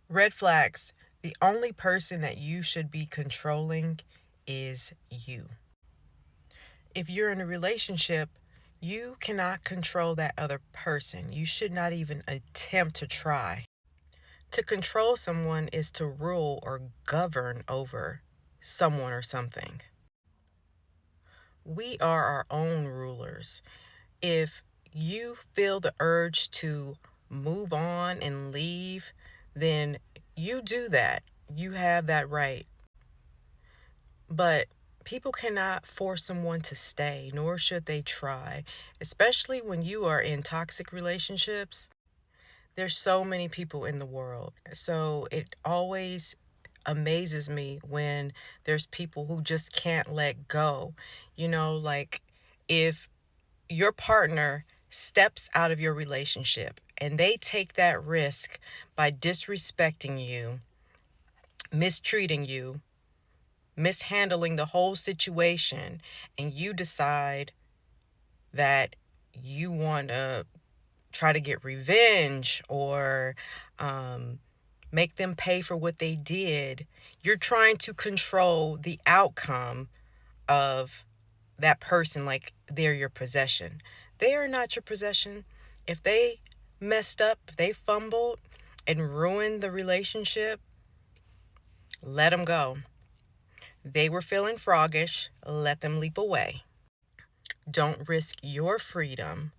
Red flags. The only person that you should be controlling is you. If you're in a relationship, you cannot control that other person. You should not even attempt to try. To control someone is to rule or govern over someone or something. We are our own rulers. If you feel the urge to move on and leave, then you do that. You have that right. But people cannot force someone to stay, nor should they try, especially when you are in toxic relationships. There's so many people in the world. So it always amazes me when there's people who just can't let go. Like if your partner steps out of your relationship and they take that risk by disrespecting you, mistreating you, mishandling the whole situation, and you decide that you want to try to get revenge or um, make them pay for what they did, you're trying to control the outcome of that person like they're your possession. They are not your possession. If they messed up, if they fumbled and ruined the relationship, let them go. They were feeling froggish, let them leap away. Don't risk your freedom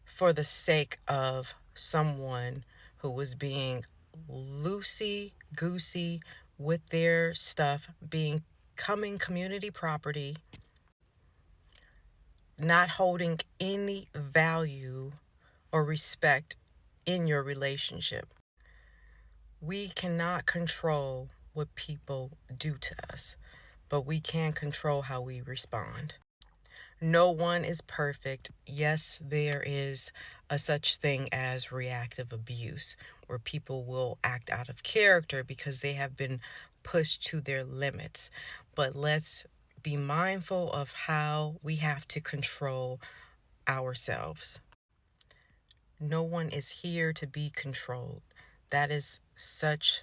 for the sake of someone who was being loosey goosey with their stuff, being coming community property, not holding any value or respect in your relationship. We cannot control what people do to us, but we can control how we respond. No one is perfect. Yes, there is a such thing as reactive abuse, where people will act out of character because they have been pushed to their limits. But let's be mindful of how we have to control ourselves. No one is here to be controlled. That is such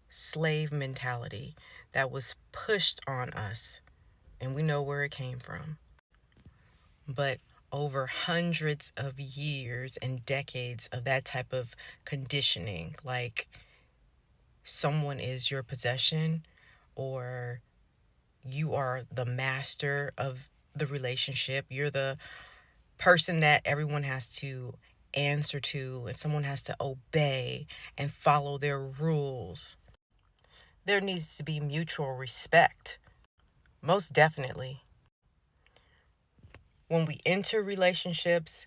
slave mentality that was pushed on us, and we know where it came from. But over hundreds of years and decades of that type of conditioning, like someone is your possession or you are the master of the relationship, you're the person that everyone has to answer to and someone has to obey and follow their rules. There needs to be mutual respect, most definitely. When we enter relationships,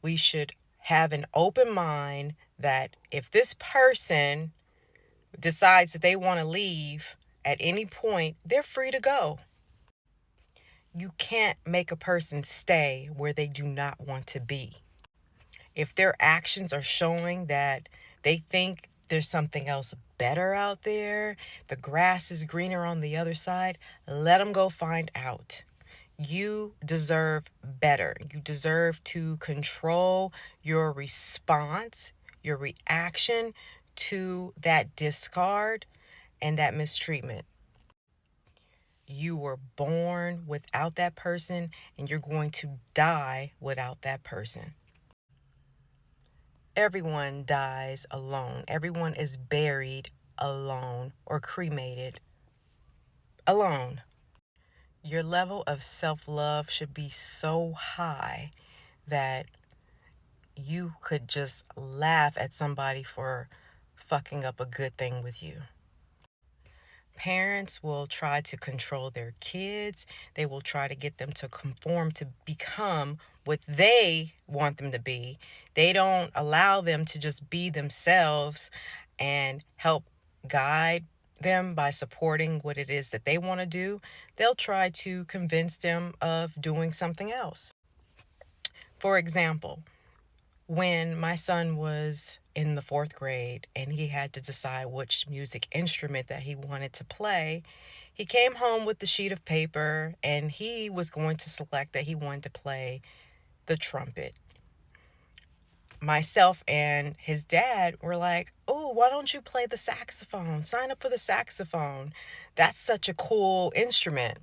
we should have an open mind that if this person decides that they want to leave at any point, they're free to go. You can't make a person stay where they do not want to be. If their actions are showing that they think there's something else better out there, the grass is greener on the other side, let them go find out. You deserve better. You deserve to control your response, your reaction to that discard and that mistreatment. You were born without that person, and you're going to die without that person. Everyone dies alone. Everyone is buried alone or cremated alone. Your level of self-love should be so high that you could just laugh at somebody for fucking up a good thing with you. Parents will try to control their kids. They will try to get them to conform to become what they want them to be. They don't allow them to just be themselves and help guide them by supporting what it is that they want to do. They'll try to convince them of doing something else. For example, when my son was in the fourth grade and he had to decide which music instrument that he wanted to play, he came home with the sheet of paper and he was going to select that he wanted to play the trumpet. Myself and his dad were like, oh, why don't you play the saxophone? Sign up for the saxophone. That's such a cool instrument.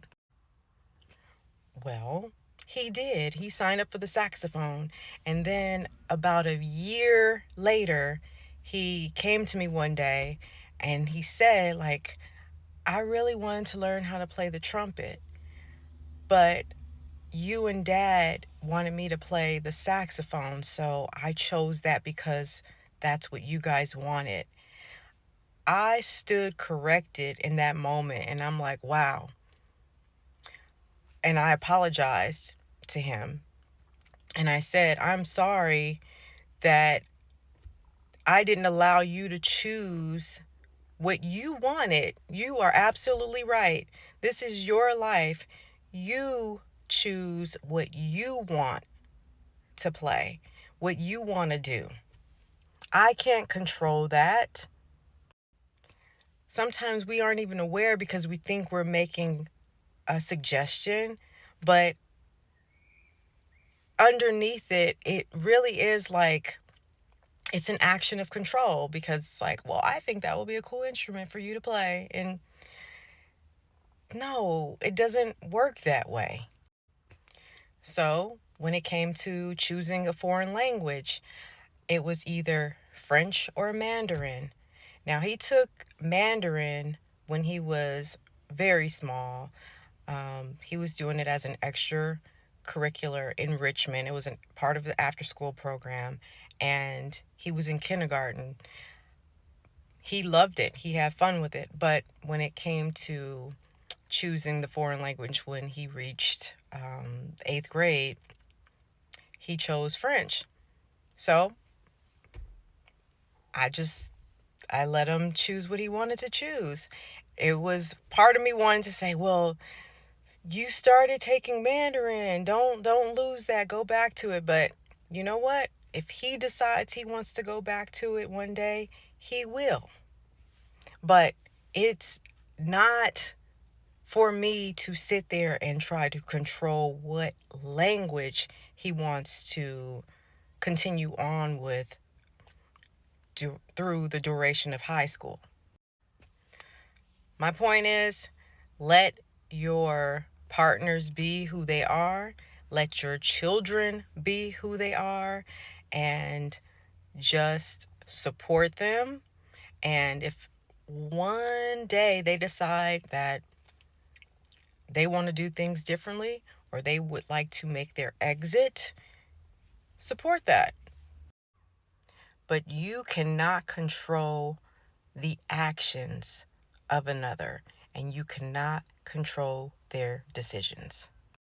Well, he did. He signed up for the saxophone. And then about a year later, he came to me one day and he said, like, I really wanted to learn how to play the trumpet, but you and dad wanted me to play the saxophone, so I chose that because that's what you guys wanted. I stood corrected in that moment and I'm like, wow. And I apologized to him. And I said, I'm sorry that I didn't allow you to choose what you wanted. You are absolutely right. This is your life. You choose what you want to play, what you want to do. I can't control that. Sometimes we aren't even aware because we think we're making a suggestion, but underneath it, it really is like it's an action of control because it's like, well, I think that will be a cool instrument for you to play. And no, it doesn't work that way. So when it came to choosing a foreign language, it was either French or Mandarin. Now, he took Mandarin when he was very small. He was doing it as an extracurricular enrichment. It was a part of the after school program, and he was in kindergarten. He loved it, he had fun with it. But when it came to choosing the foreign language when he reached eighth grade, he chose French. So I let him choose what he wanted to choose. It was part of me wanting to say, well, you started taking Mandarin. Don't lose that. Go back to it. But you know what? If he decides he wants to go back to it one day, he will. But it's not for me to sit there and try to control what language he wants to continue on with through the duration of high school. My point is, let your partners be who they are, let your children be who they are, and just support them. And if one day they decide that they want to do things differently or they would like to make their exit, support that. But you cannot control the actions of another, and you cannot control their decisions.